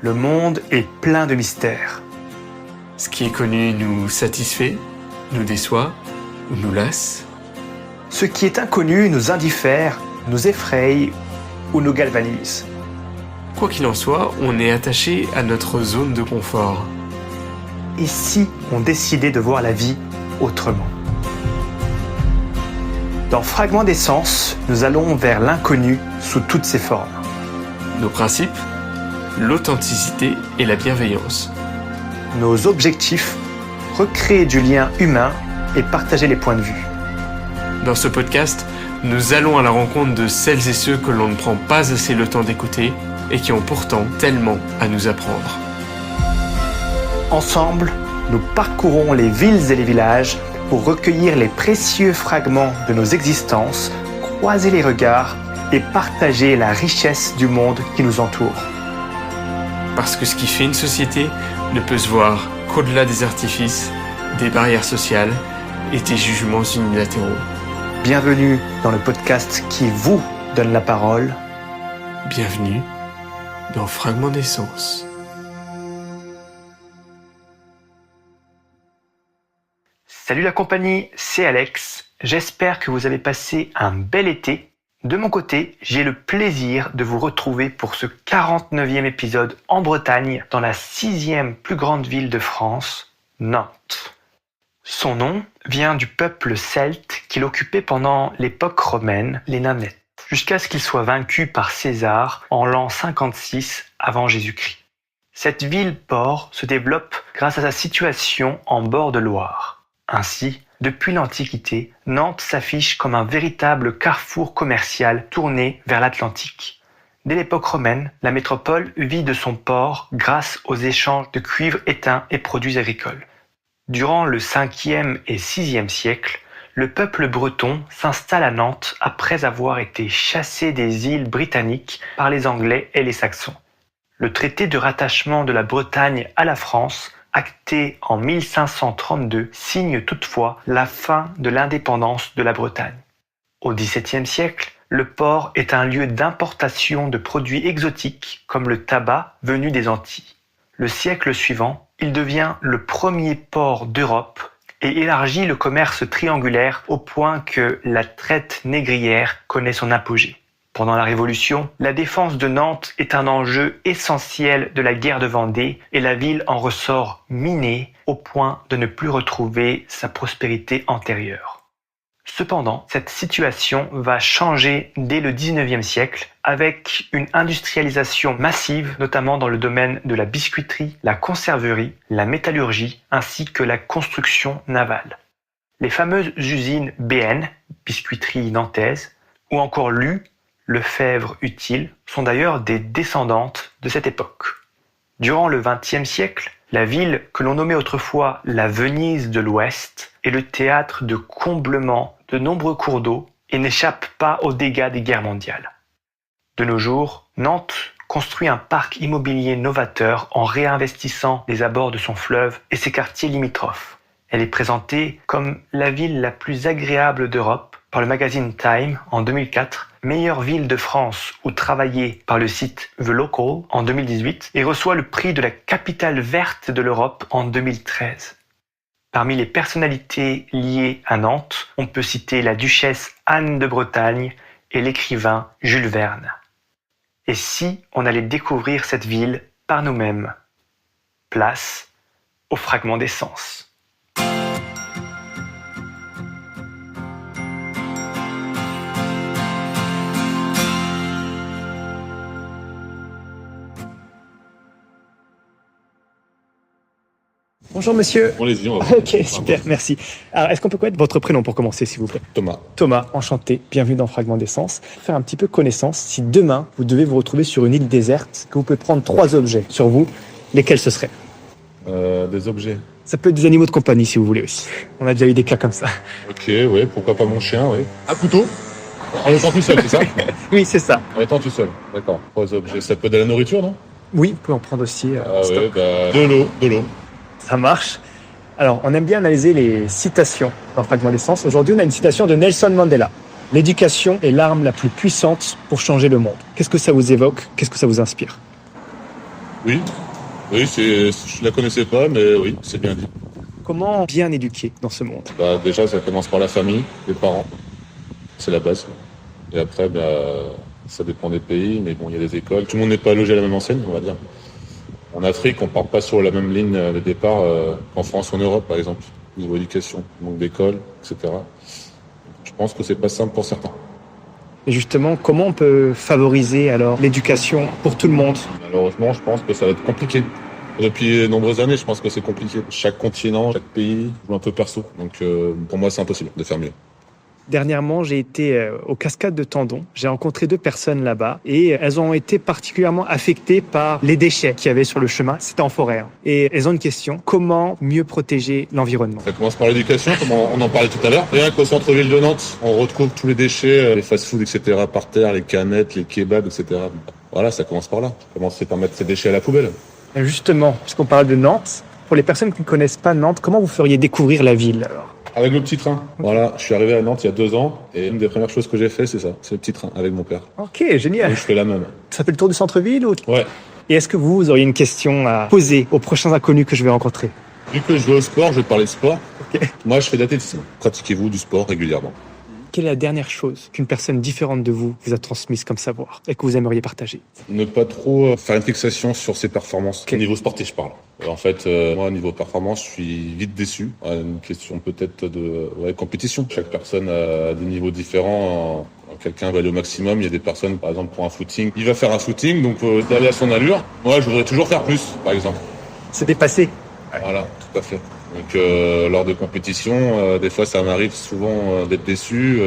Le monde est plein de mystères. Ce qui est connu nous satisfait, nous déçoit ou nous lasse. Ce qui est inconnu nous indiffère, nous effraie ou nous galvanise. Quoi qu'il en soit, on est attaché à notre zone de confort. Et si on décidait de voir la vie autrement? Dans Fragments d'essence, nous allons vers l'inconnu sous toutes ses formes. Nos principes, l'authenticité et la bienveillance. Nos objectifs, recréer du lien humain et partager les points de vue. Dans ce podcast, nous allons à la rencontre de celles et ceux que l'on ne prend pas assez le temps d'écouter et qui ont pourtant tellement à nous apprendre. Ensemble, nous parcourons les villes et les villages pour recueillir les précieux fragments de nos existences, croiser les regards et partager la richesse du monde qui nous entoure. Parce que ce qui fait une société ne peut se voir qu'au-delà des artifices, des barrières sociales et des jugements unilatéraux. Bienvenue dans le podcast qui vous donne la parole. Bienvenue dans Fragments d'essence. Salut la compagnie, c'est Alex. J'espère que vous avez passé un bel été. De mon côté, j'ai le plaisir de vous retrouver pour ce 49e épisode en Bretagne, dans la 6e plus grande ville de France, Nantes. Son nom vient du peuple celte qu'il occupait pendant l'époque romaine, les Nannettes, jusqu'à ce qu'il soit vaincu par César en l'an 56 avant Jésus-Christ. Cette ville-port se développe grâce à sa situation en bord de Loire. Ainsi, depuis l'Antiquité, Nantes s'affiche comme un véritable carrefour commercial tourné vers l'Atlantique. Dès l'époque romaine, la métropole vit de son port grâce aux échanges de cuivre éteint et produits agricoles. Durant le 5e et 6e siècle, le peuple breton s'installe à Nantes après avoir été chassé des îles britanniques par les Anglais et les Saxons. Le traité de rattachement de la Bretagne à la France, acté en 1532, signe toutefois la fin de l'indépendance de la Bretagne. Au XVIIe siècle, le port est un lieu d'importation de produits exotiques comme le tabac venu des Antilles. Le siècle suivant, il devient le premier port d'Europe et élargit le commerce triangulaire au point que la traite négrière connaît son apogée. Pendant la Révolution, la défense de Nantes est un enjeu essentiel de la guerre de Vendée et la ville en ressort minée au point de ne plus retrouver sa prospérité antérieure. Cependant, cette situation va changer dès le XIXe siècle avec une industrialisation massive, notamment dans le domaine de la biscuiterie, la conserverie, la métallurgie ainsi que la construction navale. Les fameuses usines BN, biscuiterie nantaise, ou encore LU, Lefebvre Utile, sont d'ailleurs des descendantes de cette époque. Durant le XXe siècle, la ville que l'on nommait autrefois la Venise de l'Ouest est le théâtre de comblement de nombreux cours d'eau et n'échappe pas aux dégâts des guerres mondiales. De nos jours, Nantes construit un parc immobilier novateur en réinvestissant les abords de son fleuve et ses quartiers limitrophes. Elle est présentée comme la ville la plus agréable d'Europe par le magazine Time en 2004, meilleure ville de France où travailler par le site The Local en 2018 et reçoit le prix de la capitale verte de l'Europe en 2013. Parmi les personnalités liées à Nantes, on peut citer la duchesse Anne de Bretagne et l'écrivain Jules Verne. Et si on allait découvrir cette ville par nous-mêmes? Place au fragment d'essence. Bonjour monsieur. Allez-y, on va. Ok, super, merci. Alors, est-ce qu'on peut connaître votre prénom pour commencer, s'il vous plaît? Thomas. Thomas, enchanté, bienvenue dans Fragments d'essence. Pour faire un petit peu connaissance, si demain, vous devez vous retrouver sur une île déserte, que vous pouvez prendre 3 objets sur vous, lesquels ce seraient? Des objets. Ça peut être des animaux de compagnie, si vous voulez aussi. On a déjà eu des cas comme ça. Ok, ouais, pourquoi pas mon chien, ouais. Un couteau. En étant tout seul, c'est ça? Oui, c'est ça. En étant tout seul, d'accord. 3 objets. Ça peut être de la nourriture, non? Oui, vous pouvez en prendre aussi. Ouais, bah, de l'eau. Ça marche. Alors, on aime bien analyser les citations dans Fragments d'essence. Aujourd'hui, on a une citation de Nelson Mandela. L'éducation est l'arme la plus puissante pour changer le monde. Qu'est-ce que ça vous évoque? Qu'est-ce que ça vous inspire? Oui, oui, je la connaissais pas, mais oui, c'est bien dit. Comment bien éduquer dans ce monde? Déjà, ça commence par la famille, les parents. C'est la base. Et après, ça dépend des pays, mais bon, il y a des écoles. Tout le monde n'est pas logé à la même enseigne, on va dire. En Afrique, on part pas sur la même ligne de départ qu'en France ou en Europe, par exemple, niveau éducation, manque d'école, etc. Je pense que c'est pas simple pour certains. Et justement, comment on peut favoriser alors l'éducation pour tout le monde? Malheureusement, je pense que ça va être compliqué. Depuis de nombreuses années, je pense que c'est compliqué. Chaque continent, chaque pays joue un peu perso. Donc pour moi, c'est impossible de faire mieux. Dernièrement, j'ai été aux Cascades de Tendon. J'ai rencontré 2 personnes là-bas et elles ont été particulièrement affectées par les déchets qu'il y avait sur le chemin. C'était en forêt. Et elles ont une question. Comment mieux protéger l'environnement? Ça commence par l'éducation, comme on en parlait tout à l'heure. Rien qu'au centre-ville de Nantes, on retrouve tous les déchets, les fast-foods, etc. par terre, les canettes, les kebabs, etc. Voilà, ça commence par là. Commencer par mettre ces déchets à la poubelle. Et justement, puisqu'on parle de Nantes, pour les personnes qui ne connaissent pas Nantes, comment vous feriez découvrir la ville alors? Avec le petit train. Voilà, je suis arrivé à Nantes il y a 2 ans et une des premières choses que j'ai fait, c'est ça, c'est le petit train avec mon père. Ok, génial. Donc, je fais la même. Ça fait le tour du centre-ville ou... Ouais. Et est-ce que vous auriez une question à poser aux prochains inconnus que je vais rencontrer? Vu que je vais au sport, je vais te parler de sport. Ok. Moi, je fais de l'athlétisme. Pratiquez-vous du sport régulièrement? Quelle est la dernière chose qu'une personne différente de vous vous a transmise comme savoir et que vous aimeriez partager? Ne pas trop faire une fixation sur ses performances. Ok. Au niveau sportif, je parle. En fait, moi, au niveau performance, je suis vite déçu. Une question peut-être de compétition. Chaque personne a des niveaux différents. Quelqu'un va aller au maximum. Il y a des personnes, par exemple, pour un footing, il va faire un footing, donc d'aller à son allure. Moi, je voudrais toujours faire plus, par exemple. C'est dépassé. Voilà, tout à fait. Donc lors de compétitions, des fois ça m'arrive souvent d'être déçu.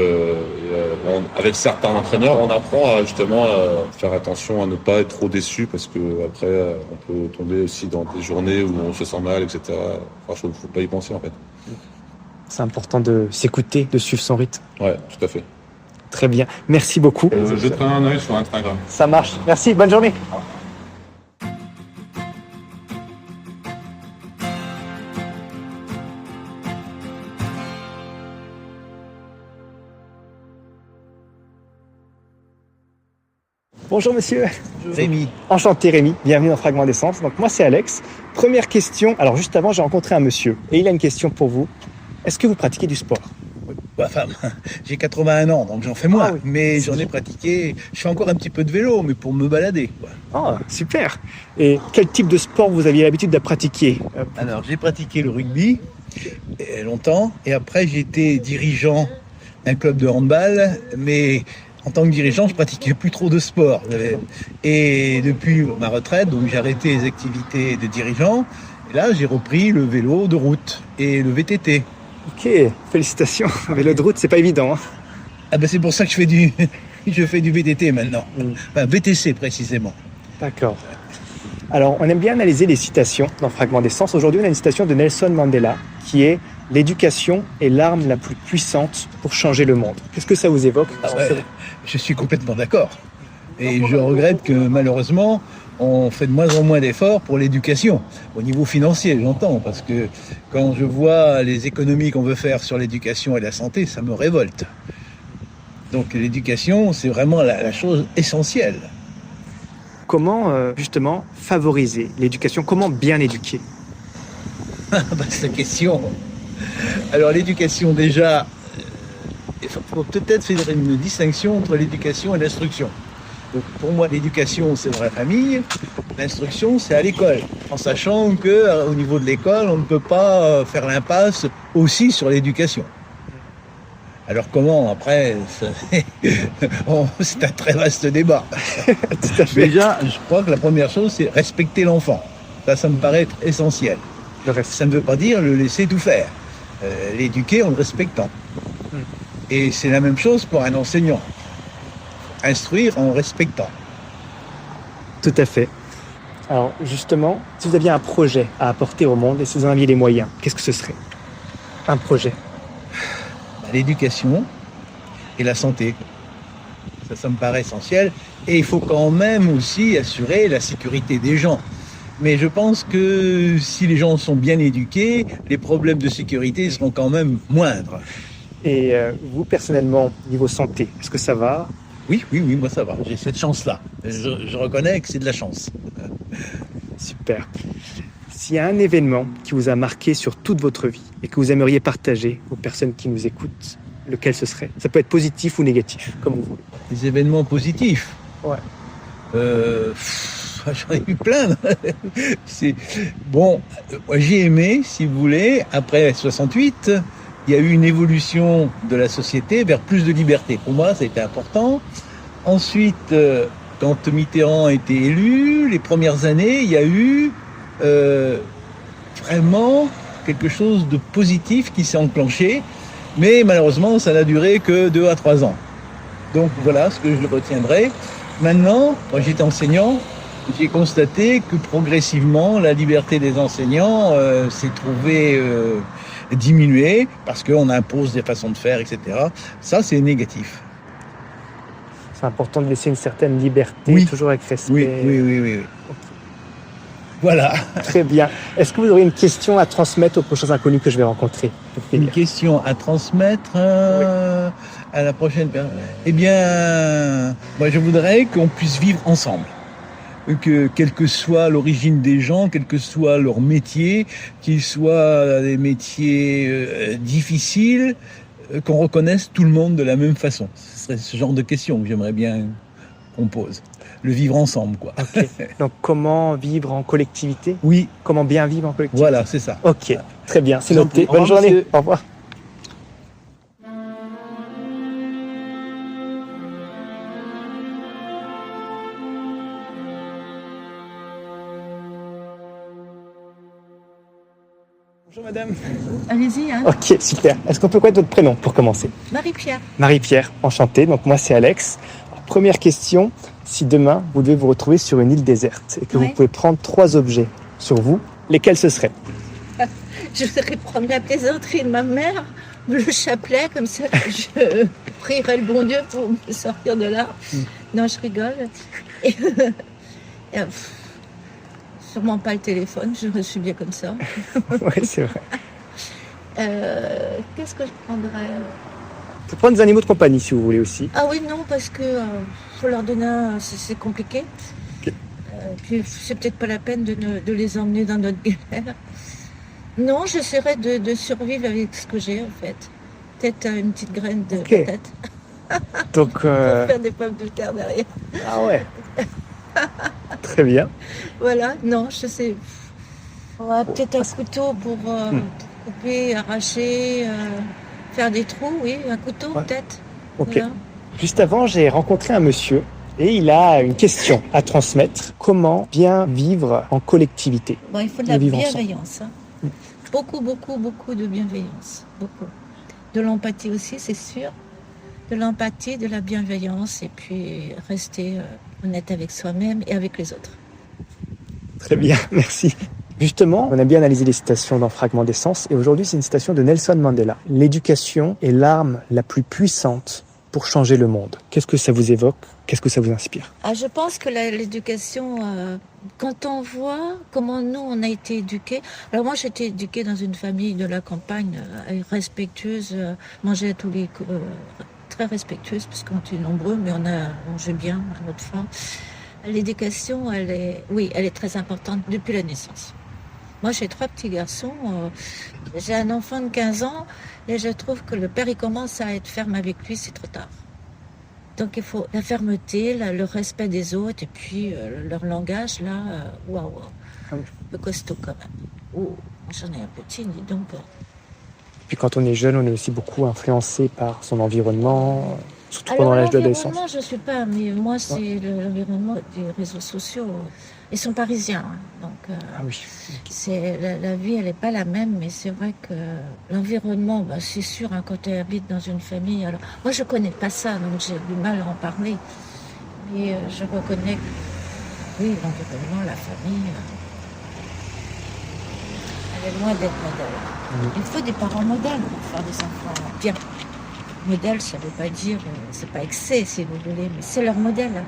Avec certains entraîneurs, on apprend à justement faire attention à ne pas être trop déçu parce que après on peut tomber aussi dans des journées où on se sent mal, etc. Franchement, faut pas y penser en fait. C'est important de s'écouter, de suivre son rythme. Ouais, tout à fait. Très bien. Merci beaucoup. Je jetterai un œil sur Instagram. Ça marche. Merci. Bonne journée. Bonjour monsieur. Rémi. Enchanté Rémi, bienvenue dans Fragment d'essence. Donc moi c'est Alex. Première question, alors juste avant j'ai rencontré un monsieur et il a une question pour vous. Est-ce que vous pratiquez du sport? Enfin, j'ai 81 ans, donc j'en fais moins. Ah oui. Mais j'en ai pratiqué. Je fais encore un petit peu de vélo, mais pour me balader, quoi. Oh, super. Et quel type de sport vous aviez l'habitude de pratiquer? Alors, j'ai pratiqué le rugby longtemps. Et après, j'ai été dirigeant d'un club de handball. Mais en tant que dirigeant, je pratiquais plus trop de sport. Et depuis ma retraite, donc j'ai arrêté les activités de dirigeant. Et là, j'ai repris le vélo de route et le VTT. Ok, félicitations. Vélo de route, c'est pas évident. Hein. Ah ben c'est pour ça que je fais du VTT maintenant. Enfin, VTC précisément. D'accord. Alors, on aime bien analyser les citations dans Fragment d'essence. Aujourd'hui, on a une citation de Nelson Mandela qui est « L'éducation est l'arme la plus puissante pour changer le monde ». Qu'est-ce que ça vous évoque? Je suis complètement d'accord. Et je regrette que malheureusement, on fait de moins en moins d'efforts pour l'éducation. Au niveau financier, j'entends, parce que quand je vois les économies qu'on veut faire sur l'éducation et la santé, ça me révolte. Donc l'éducation, c'est vraiment la chose essentielle. Comment, justement, favoriser l'éducation? Comment bien éduquer? C'est la question. Alors l'éducation, déjà, il faut peut-être faire une distinction entre l'éducation et l'instruction. Donc, pour moi, l'éducation, c'est dans la famille. L'instruction, c'est à l'école. En sachant qu'au niveau de l'école, on ne peut pas faire l'impasse aussi sur l'éducation. Alors comment, après, c'est un très vaste débat. Tout à fait. Déjà, je crois que la première chose, c'est respecter l'enfant. Ça me paraît être essentiel. Le reste. Ça ne veut pas dire le laisser tout faire. L'éduquer en le respectant. Et c'est la même chose pour un enseignant. Instruire en respectant. Tout à fait. Alors justement, si vous aviez un projet à apporter au monde et si vous en aviez les moyens, qu'est-ce que ce serait? Un projet. L'éducation et la santé. Ça me paraît essentiel. Et il faut quand même aussi assurer la sécurité des gens. Mais je pense que si les gens sont bien éduqués, les problèmes de sécurité seront quand même moindres. Et vous, personnellement, niveau santé, est-ce que ça va? Oui, moi ça va. J'ai cette chance-là. Je reconnais que c'est de la chance. Super. S'il y a un événement qui vous a marqué sur toute votre vie et que vous aimeriez partager aux personnes qui nous écoutent, lequel ce serait? Ça peut être positif ou négatif, comme vous voulez. Des événements positifs. Ouais. J'en ai eu plein. Bon, moi j'ai aimé, si vous voulez, après 68, il y a eu une évolution de la société vers plus de liberté. Pour moi, ça a été important. Ensuite, quand Mitterrand a été élu, les premières années, il y a eu vraiment quelque chose de positif qui s'est enclenché. Mais malheureusement, ça n'a duré que 2 à 3 ans. Donc voilà ce que je retiendrai. Maintenant, moi j'étais enseignant, j'ai constaté que progressivement, la liberté des enseignants s'est trouvée diminuée parce qu'on impose des façons de faire, etc. Ça, c'est négatif. C'est important de laisser une certaine liberté, Oui. toujours avec respect. Oui. Voilà. Très bien. Est-ce que vous auriez une question à transmettre aux prochains inconnus que je vais rencontrer? Une question à transmettre à la prochaine personne. Eh bien, moi je voudrais qu'on puisse vivre ensemble. Que quelle que soit l'origine des gens, quel que soit leur métier, qu'ils soient des métiers difficiles, qu'on reconnaisse tout le monde de la même façon. Ce serait ce genre de question que j'aimerais bien qu'on pose. Le vivre ensemble, quoi. Ok. Donc, comment vivre en collectivité? Oui, Comment bien vivre en collectivité? voilà, c'est ça. Ok, très bien, c'est Au noté. revoir, Bonne journée. monsieur. Au revoir. Bonjour madame. Allez-y, hein. Ok, super. Est-ce qu'on peut connaître votre prénom pour commencer? Marie-Pierre. Marie-Pierre, enchanté. Donc moi c'est Alex. Alors, première question, si demain vous devez vous retrouver sur une île déserte et que Ouais. vous pouvez prendre 3 objets sur vous, lesquels ce seraient? Je voudrais prendre la plaisanterie de ma mère, le chapelet, comme ça je prierai le bon Dieu pour me sortir de là. Non, je rigole. Et, sûrement pas le téléphone, je suis bien comme ça. Oui, c'est vrai. Qu'est-ce que je prendrais? Vous pouvez prendre des animaux de compagnie si vous voulez aussi. Ah oui, non, parce que faut leur donner c'est compliqué. Ok. Puis c'est peut-être pas la peine de les emmener dans notre galère. Non, j'essaierai de survivre avec ce que j'ai en fait. Peut-être une petite graine de Ok. patate Donc, pour faire des pommes de terre derrière. ah ouais. Très bien. Voilà, non, je sais. Ouais, peut-être un couteau pour couper, arracher, faire des trous, oui, un couteau Ouais. peut-être. Ok. Voilà. Juste avant, j'ai rencontré un monsieur et il a une question à transmettre. Comment bien vivre en collectivité? Bon, il faut de De la vivre ensemble. bienveillance. Hein. Beaucoup de bienveillance. Beaucoup. De l'empathie aussi, c'est sûr. De l'empathie, de la bienveillance et puis rester honnête avec soi-même et avec les autres. Très bien, merci. Justement, on a bien analysé les citations dans Fragments d'essence et aujourd'hui, c'est une citation de Nelson Mandela. L'éducation est l'arme la plus puissante pour changer le monde. Qu'est-ce que ça vous évoque? Qu'est-ce que ça vous inspire? Ah, je pense que l'éducation, quand on voit comment nous, on a été éduqués. Alors moi, j'ai été éduquée dans une famille de la campagne respectueuse, mangeait à tous les coups, très respectueuse, parce qu'on était nombreux, mais on a mangé bien à notre faim. L'éducation, elle est très importante depuis la naissance. Moi, j'ai 3 petits garçons. J'ai un enfant de 15 ans et je trouve que le père, il commence à être ferme avec lui, c'est trop tard. Donc, il faut la fermeté, le respect des autres et puis leur langage, là, waouh, un peu costaud quand même. Oh, j'en ai un petit, dis donc. Puis quand on est jeune, on est aussi beaucoup influencé par son environnement, surtout Alors, pendant l'âge de l'adolescence. l'environnement, je ne suis pas, mais moi, c'est l'environnement des réseaux sociaux. Ils sont parisiens, hein, donc Ah oui. c'est la vie, elle n'est pas la même, mais c'est vrai que l'environnement, bah, c'est sûr, hein, quand tu habites dans une famille. Alors, moi, je ne connais pas ça, donc j'ai du mal à en parler. Mais je reconnais que, oui, l'environnement, la famille, elle est loin d'être modèle. Il faut des parents modèles pour faire des enfants bien. Modèle, ça ne veut pas dire, c'est pas excès, si vous voulez, mais c'est leur modèle.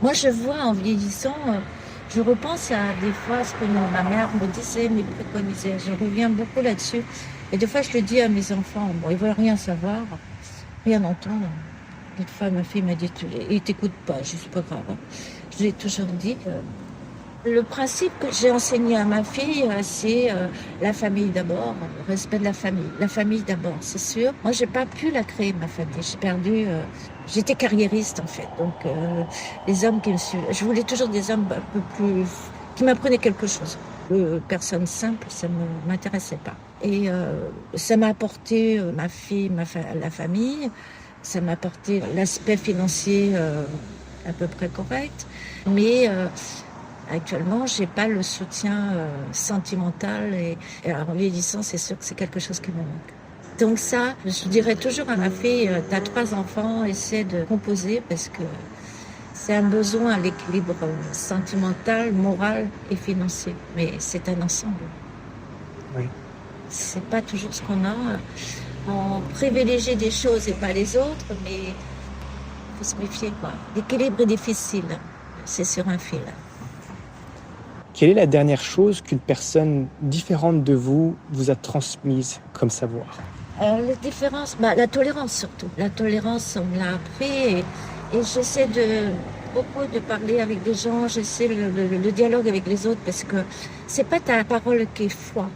Moi, je vois en vieillissant, je repense à des fois ce que ma mère me disait, me préconisait. Je reviens beaucoup là-dessus. Et des fois, je le dis à mes enfants. Bon, ils ne veulent rien savoir, rien entendre. Une fois, ma fille m'a dit, il ne t'écoute pas. Je dis, c'est pas grave. Je lui ai toujours dit, Le principe que j'ai enseigné à ma fille, c'est la famille d'abord, le respect de la famille. La famille d'abord, c'est sûr. Moi, j'ai pas pu la créer, ma famille. J'ai perdu... j'étais carriériste, en fait. Donc, les hommes qui me suivaient... Je voulais toujours des hommes un peu plus... qui m'apprenaient quelque chose. Personne simple, ça ne m'intéressait pas. Et ça m'a apporté ma fille, la famille. Ça m'a apporté l'aspect financier à peu près correct. Mais... actuellement, j'ai pas le soutien sentimental et en vieillissant, c'est sûr que c'est quelque chose qui me manque. Donc ça, je dirais toujours à ma fille, t'as 3 enfants, essaie de composer parce que c'est un besoin à l'équilibre sentimental, moral et financier. Mais c'est un ensemble. Oui. C'est pas toujours ce qu'on a. On privilégie des choses et pas les autres, mais il faut se méfier, quoi. L'équilibre est difficile. C'est sur un fil. Quelle est la dernière chose qu'une personne différente de vous a transmise comme savoir? Les différences, la tolérance surtout. La tolérance, on me l'a appris et j'essaie beaucoup de parler avec des gens, j'essaie le dialogue avec les autres parce que c'est pas ta parole qui est foi.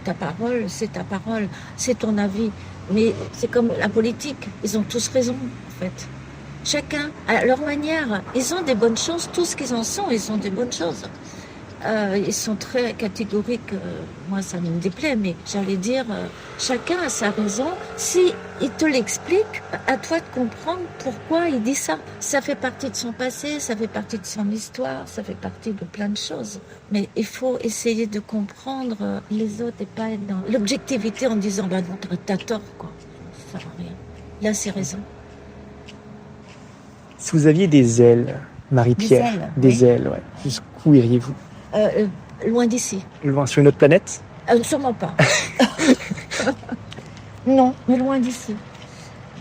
Ta parole, c'est ta parole, c'est ton avis. Mais c'est comme la politique, ils ont tous raison en fait. Chacun, à leur manière, ils ont des bonnes choses, tout ce qu'ils en sont, ils ont des bonnes choses. Ils sont très catégoriques, moi ça me déplaît, mais j'allais dire, chacun a sa raison. Si il te l'explique, à toi de comprendre pourquoi il dit ça. Ça fait partie de son passé, ça fait partie de son histoire, ça fait partie de plein de choses. Mais il faut essayer de comprendre les autres et pas être dans l'objectivité en disant, non, t'as tort, quoi. Ça sert à rien. Là, c'est raison. Si vous aviez des ailes, Marie-Pierre, des ailes, ouais. Jusqu'où iriez-vous? Loin d'ici. Loin, sur une autre planète? Sûrement pas. Non, mais loin d'ici.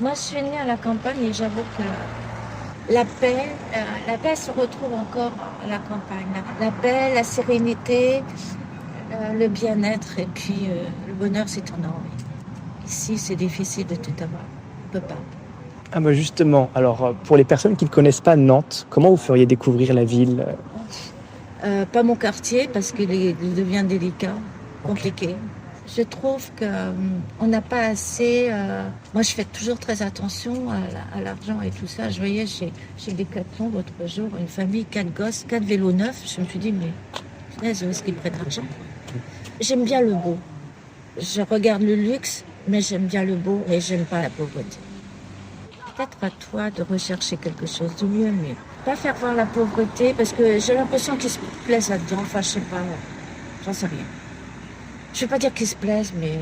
Moi, je suis née à la campagne et j'avoue que la paix se retrouve encore à la campagne. La paix, la sérénité, le bien-être et puis le bonheur, c'est énorme. Ici, c'est difficile de tout avoir. On peut pas. Ah bah justement, alors pour les personnes qui ne connaissent pas Nantes, comment vous feriez découvrir la ville? Pas mon quartier parce qu'il devient délicat, compliqué. Je trouve qu'on n'a pas assez... moi, je fais toujours très attention à l'argent et tout ça. Je voyais chez Decathlon l'autre jour, une famille, 4 gosses, 4 vélos neufs. Je me suis dit, mais punaise, où est-ce qu'ils prennent l'argent? J'aime bien le beau. Je regarde le luxe, mais j'aime bien le beau et j'aime pas la pauvreté. Peut-être à toi de rechercher quelque chose de mieux, mais pas faire voir la pauvreté, parce que j'ai l'impression qu'ils se plaisent là-dedans. Enfin, je sais pas, j'en sais rien. Je vais pas dire qu'ils se plaisent, mais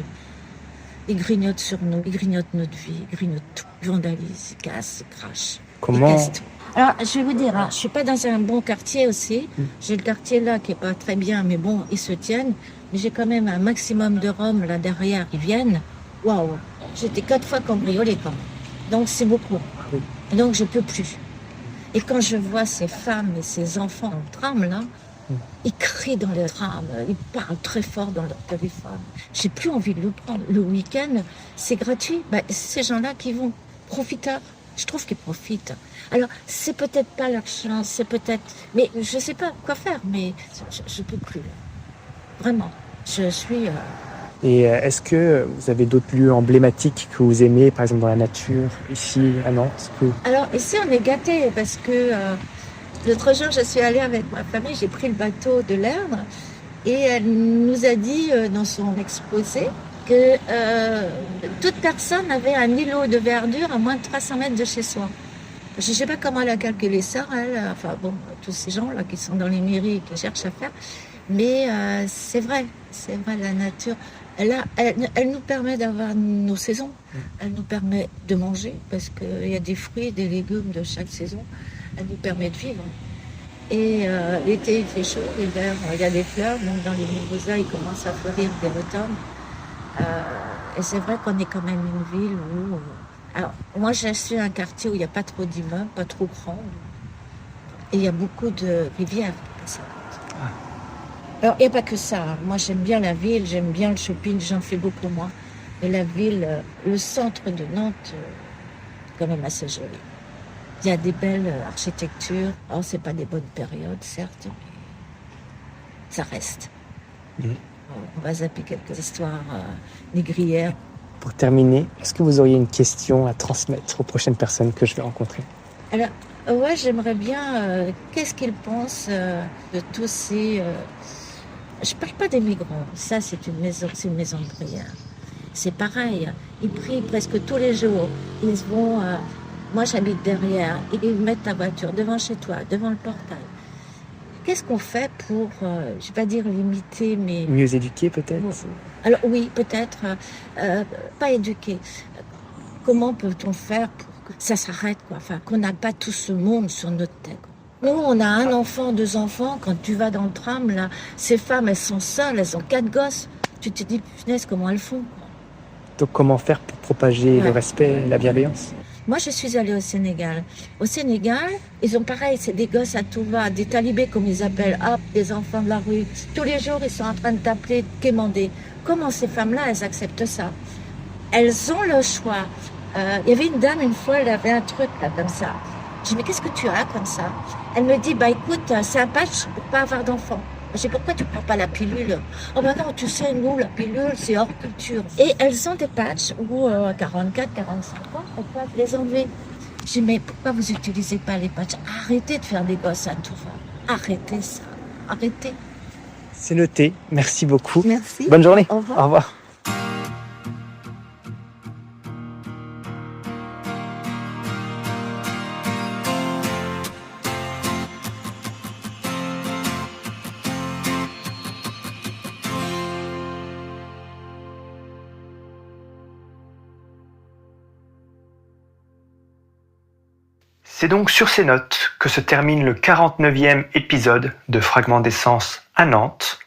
ils grignotent sur nous, ils grignotent notre vie, ils grignotent tout, ils vandalisent, ils cassent, ils crachent. Comment? Ils cassent tout. Alors, je vais vous dire, je suis pas dans un bon quartier aussi. J'ai le quartier là qui est pas très bien, mais bon, ils se tiennent. Mais j'ai quand même un maximum de Roms là derrière qui viennent. Waouh, j'étais 4 fois cambriolée quand même. Donc c'est beaucoup. Donc je peux plus. Et quand je vois ces femmes et ces enfants en tram là, ils crient dans le tram, ils parlent très fort dans leur téléphone. J'ai plus envie de le prendre. Le week-end, c'est gratuit. Ces gens-là qui vont, profiteurs, je trouve qu'ils profitent. Alors c'est peut-être pas leur chance, c'est peut-être, mais je sais pas quoi faire. Mais je peux plus. Vraiment, je suis. Et est-ce que vous avez d'autres lieux emblématiques que vous aimez, par exemple dans la nature, ici à Nantes? Alors ici on est gâtés parce que l'autre jour je suis allée avec ma famille, j'ai pris le bateau de l'Erdre et elle nous a dit dans son exposé que toute personne avait un îlot de verdure à moins de 300 mètres de chez soi. Je ne sais pas comment elle a calculé ça, elle, enfin bon, tous ces gens-là qui sont dans les mairies et qui cherchent à faire, mais c'est vrai, la nature. Elle nous permet d'avoir nos saisons. Elle nous permet de manger parce qu'il y a des fruits et des légumes de chaque saison. Elle nous permet de vivre. Et l'été, il fait chaud. L'hiver, il y a des fleurs. Donc dans les mimosas, ils commencent à fleurir dès l'automne. Et c'est vrai qu'on est quand même une ville où... alors, moi, je suis un quartier où il n'y a pas trop d'immeubles, pas trop grand. Et il y a beaucoup de rivières. Alors, il n'y a pas que ça. Moi, j'aime bien la ville, j'aime bien le shopping, j'en fais beaucoup moins. Mais la ville, le centre de Nantes, est quand même assez joli. Il y a des belles architectures. Alors, ce n'est pas des bonnes périodes, certes, ça reste. Mmh. On va zapper quelques histoires négrières. Pour terminer, est-ce que vous auriez une question à transmettre aux prochaines personnes que je vais rencontrer? Alors, ouais, j'aimerais bien, qu'est-ce qu'ils pensent de tous ces... Je parle pas des migrants, ça c'est une maison de prière. C'est pareil, ils prient presque tous les jours. Ils vont, moi j'habite derrière, ils mettent ta voiture devant chez toi, devant le portail. Qu'est-ce qu'on fait pour, je vais pas dire limiter, mais... Mieux éduquer peut-être? Alors oui, peut-être, pas éduquer. Comment peut-on faire pour que ça s'arrête, quoi? Enfin, qu'on n'a pas tout ce monde sur notre tête. Nous, on a un enfant, 2 enfants. Quand tu vas dans le tram, là, ces femmes, elles sont seules, elles ont 4 gosses. Tu te dis, punaise, comment elles font, quoi. Donc comment faire pour propager le respect et la bienveillance? Moi, je suis allée au Sénégal. Au Sénégal, ils ont pareil, c'est des gosses à tout va, des talibés comme ils appellent, hop, des enfants de la rue. Tous les jours, ils sont en train de t'appeler, de quémander. Comment ces femmes-là, elles acceptent ça? Elles ont le choix. Il y avait une dame, une fois, elle avait un truc là, comme ça. Je dis, mais qu'est-ce que tu as comme ça? Elle me dit, bah écoute, c'est un patch pour pas avoir d'enfant. Je dis, pourquoi tu prends pas la pilule? Oh ben non, tu sais, nous, la pilule, c'est hors culture. Et elles ont des patchs où, 44, 45 ans, elles peuvent les enlever. Je dis, mais pourquoi vous utilisez pas les patchs? Arrêtez de faire des gosses à tout va. Arrêtez ça. Arrêtez. C'est noté, merci beaucoup. Merci. Bonne journée. Au revoir. Au revoir. C'est donc sur ces notes que se termine le 49e épisode de Fragments d'essence à Nantes.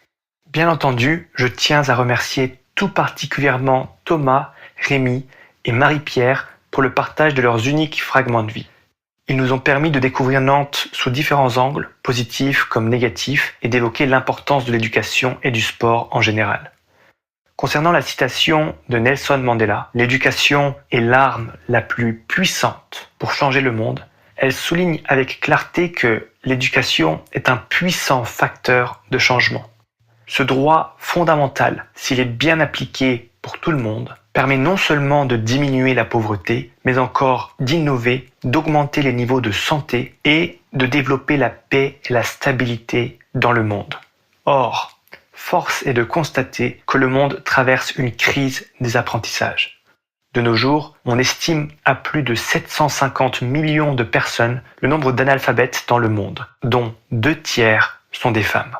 Bien entendu, je tiens à remercier tout particulièrement Thomas, Rémi et Marie-Pierre pour le partage de leurs uniques fragments de vie. Ils nous ont permis de découvrir Nantes sous différents angles, positifs comme négatifs, et d'évoquer l'importance de l'éducation et du sport en général. Concernant la citation de Nelson Mandela, l'éducation est l'arme la plus puissante pour changer le monde. Elle souligne avec clarté que l'éducation est un puissant facteur de changement. Ce droit fondamental, s'il est bien appliqué pour tout le monde, permet non seulement de diminuer la pauvreté, mais encore d'innover, d'augmenter les niveaux de santé et de développer la paix et la stabilité dans le monde. Or, force est de constater que le monde traverse une crise des apprentissages. De nos jours, on estime à plus de 750 millions de personnes le nombre d'analphabètes dans le monde, dont 2/3 sont des femmes.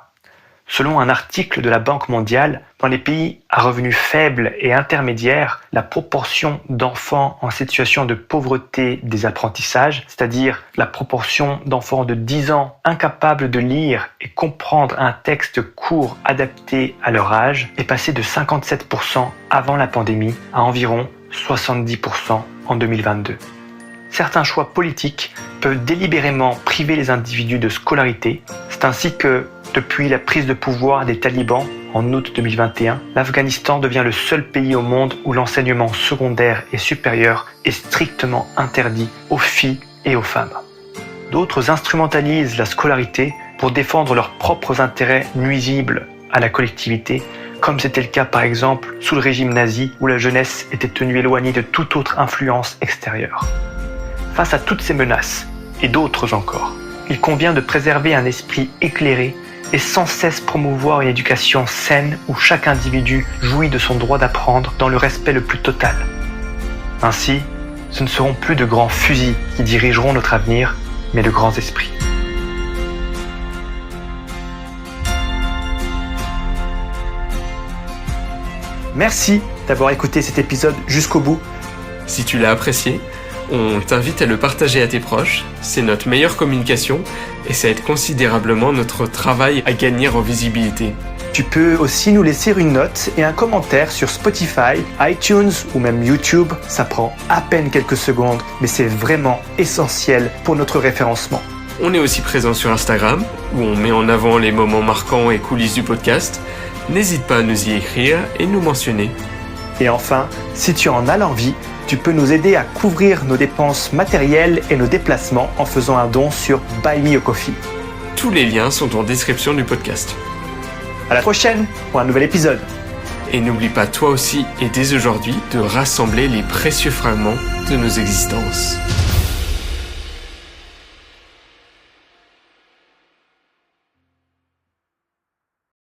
Selon un article de la Banque mondiale, dans les pays à revenus faibles et intermédiaires, la proportion d'enfants en situation de pauvreté des apprentissages, c'est-à-dire la proportion d'enfants de 10 ans incapables de lire et comprendre un texte court adapté à leur âge, est passée de 57% avant la pandémie à environ 70% en 2022. Certains choix politiques peuvent délibérément priver les individus de scolarité. C'est ainsi que, depuis la prise de pouvoir des talibans en août 2021, l'Afghanistan devient le seul pays au monde où l'enseignement secondaire et supérieur est strictement interdit aux filles et aux femmes. D'autres instrumentalisent la scolarité pour défendre leurs propres intérêts nuisibles à la collectivité, comme c'était le cas par exemple sous le régime nazi où la jeunesse était tenue éloignée de toute autre influence extérieure. Face à toutes ces menaces, et d'autres encore, il convient de préserver un esprit éclairé et sans cesse promouvoir une éducation saine où chaque individu jouit de son droit d'apprendre dans le respect le plus total. Ainsi, ce ne seront plus de grands fusils qui dirigeront notre avenir, mais de grands esprits. Merci d'avoir écouté cet épisode jusqu'au bout. Si tu l'as apprécié, on t'invite à le partager à tes proches, c'est notre meilleure communication et ça aide considérablement notre travail à gagner en visibilité. Tu peux aussi nous laisser une note et un commentaire sur Spotify, iTunes ou même YouTube. Ça prend à peine quelques secondes, mais c'est vraiment essentiel pour notre référencement. On est aussi présent sur Instagram, où on met en avant les moments marquants et coulisses du podcast. N'hésite pas à nous y écrire et nous mentionner. Et enfin, si tu en as l'envie, tu peux nous aider à couvrir nos dépenses matérielles et nos déplacements en faisant un don sur Buy Me a Coffee. Tous les liens sont en description du podcast. À la prochaine pour un nouvel épisode. Et n'oublie pas toi aussi et dès aujourd'hui de rassembler les précieux fragments de nos existences.